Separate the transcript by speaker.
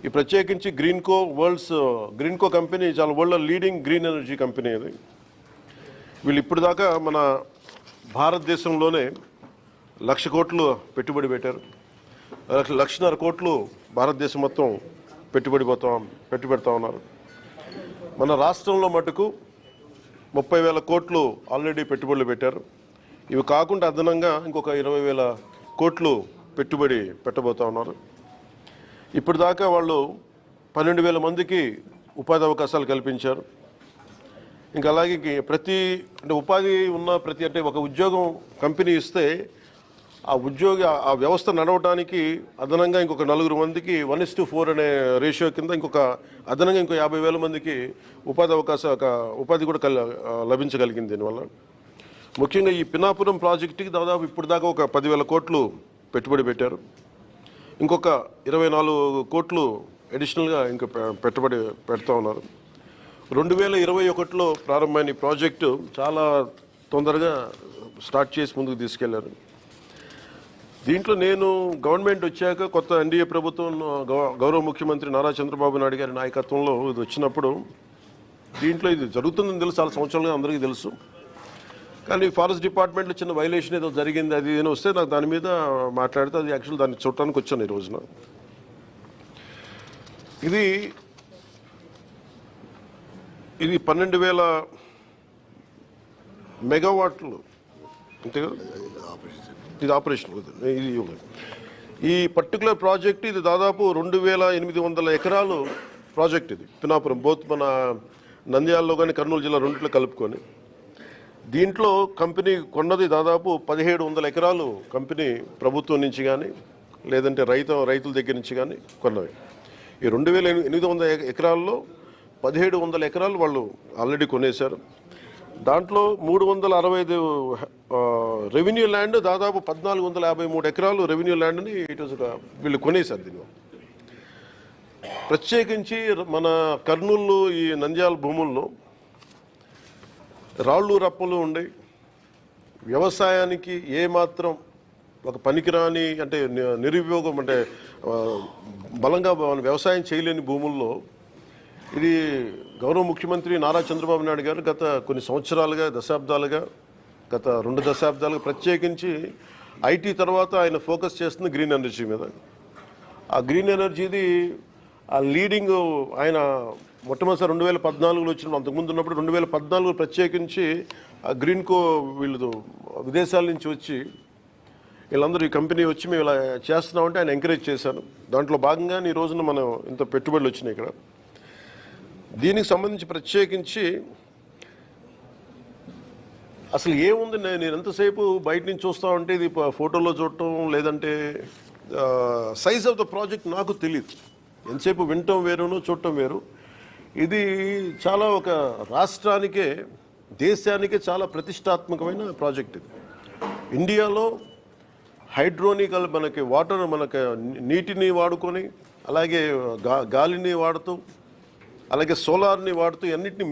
Speaker 1: ఈ ప్రత్యేకించి గ్రీన్కో కంపెనీ చాలా world leading green energy company ఇది. వీళ్ళు ఇప్పుడు దాకా మన భారతదేశంలోనే 1,00,000 కోట్లు పెట్టుబడి పెట్టారు. 1,50,000 కోట్లు భారతదేశం మొత్తం పెట్టుబెడతా ఉన్నారు. మన రాష్ట్రంలో మటుకు 30,000 కోట్లు ఆల్రెడీ పెట్టుబడులు పెట్టారు. ఇవి కాకుండా అదనంగా ఇంకొక 20,000 కోట్లు పెట్టుబడి పెట్టబోతా ఉన్నారు. ఇప్పుడు దాకా వాళ్ళు 12,000 మందికి ఉపాధి అవకాశాలు కల్పించారు. ఇంకా అలాగే ఉపాధి ఉన్న అంటే ఒక ఉద్యోగం కంపెనీ ఇస్తే ఆ వ్యవస్థ నడవడానికి అదనంగా ఇంకొక 4 మందికి 1:4 అనే రేషియో కింద అదనంగా ఇంకో 50,000 మందికి ఉపాధి కూడా లభించగలిగింది. దీనివల్ల ముఖ్యంగా ఈ పినాపురం ప్రాజెక్టుకి దాదాపు ఇప్పుడు దాకా ఒక 10,000 కోట్లు పెట్టుబడి పెట్టారు. ఇంకొక 24 కోట్లు అడిషనల్గా ఇంకా పెట్టుబడి పెడతా ఉన్నారు. 2021లో ప్రారంభమైన ఈ ప్రాజెక్టు చాలా తొందరగా స్టార్ట్ చేసి ముందుకు తీసుకెళ్లారు. దీంట్లో నేను గవర్నమెంట్ వచ్చాక కొత్త ఎన్డీఏ ప్రభుత్వం గౌరవ ముఖ్యమంత్రి నారా చంద్రబాబు నాయుడు గారి నాయకత్వంలో ఇది వచ్చినప్పుడు దీంట్లో ఇది జరుగుతుందని తెలుసు, చాలా సంవత్సరాలుగా అందరికీ తెలుసు. కానీ ఫారెస్ట్ డిపార్ట్మెంట్లో చిన్న వైలేషన్ ఏదో జరిగింది, అది ఏదో వస్తే నాకు దాని మీద మాట్లాడితే అది యాక్చువల్ దాన్ని చూడటానికి వచ్చాను ఈ రోజున. ఇది 12,000 మెగావాట్లు అంతే కదా, ఇది ఆపరేషన్. ఈ పర్టికులర్ ప్రాజెక్ట్ ఇది దాదాపు 2,800 ఎకరాలు ప్రాజెక్ట్. ఇది పినాపురం బోత్ మన నంద్యాలలో కానీ కర్నూలు జిల్లా రెండిట్లో కలుపుకొని. దీంట్లో కంపెనీ కొన్నది దాదాపు 1,700 ఎకరాలు కంపెనీ ప్రభుత్వం నుంచి కానీ లేదంటే రైతుల దగ్గర నుంచి కానీ కొన్నవి. ఈ 2,800 ఎకరాల్లో 1,700 ఎకరాలు వాళ్ళు ఆల్రెడీ కొనేశారు. దాంట్లో 365 రెవెన్యూ ల్యాండ్, దాదాపు 1,453 ఎకరాలు రెవెన్యూ ల్యాండ్ని వీళ్ళు కొనేశారు. దీనివల్ల ప్రత్యేకించి మన కర్నూలు ఈ నంద్యాల భూముల్లో రాళ్ళు రప్పలు ఉండి వ్యవసాయానికి ఏమాత్రం ఒక పనికిరాని అంటే నిరుపయోగం అంటే బలంగా వ్యవసాయం చేయలేని భూముల్లో ఇది గౌరవ ముఖ్యమంత్రి నారా చంద్రబాబు నాయుడు గారు గత కొన్ని సంవత్సరాలుగా గత 2 దశాబ్దాలుగా ప్రత్యేకించి ఐటీ తర్వాత ఆయన ఫోకస్ చేస్తుంది గ్రీన్ ఎనర్జీ మీద. ఆ గ్రీన్ ఎనర్జీది లీడింగ్ ఆయన మొట్టమొదటిసారి 2014లో వచ్చినప్పుడు, అంతకుముందు ఉన్నప్పుడు 2014 ప్రత్యేకించి గ్రీన్కో వీళ్ళు విదేశాల నుంచి వచ్చి వీళ్ళందరూ ఈ కంపెనీ వచ్చి మేము ఇలా చేస్తున్నామంటే ఆయన ఎంకరేజ్ చేశాను. దాంట్లో భాగంగానే ఈ రోజున మనం ఇంత పెట్టుబడులు వచ్చినాయి ఇక్కడ. దీనికి సంబంధించి ప్రత్యేకించి అసలు ఏముంది, నేను ఎంతసేపు బయట నుంచి చూస్తూ ఉంటే ఇది ఫోటోలో చూడటం లేదంటే సైజ్ ఆఫ్ ద ప్రాజెక్ట్ నాకు తెలియదు. ఎంతసేపు వినటం వేరును చూడటం వేరు. ఇది చాలా ఒక రాష్ట్రానికే దేశానికే చాలా ప్రతిష్టాత్మకమైన ప్రాజెక్ట్. ఇది ఇండియాలో హైడ్రోనికల్ మనకి నీటిని వాడుకొని అలాగే గాలిని వాడుతూ అలాగే సోలార్ని వాడుతూ అన్నిటిని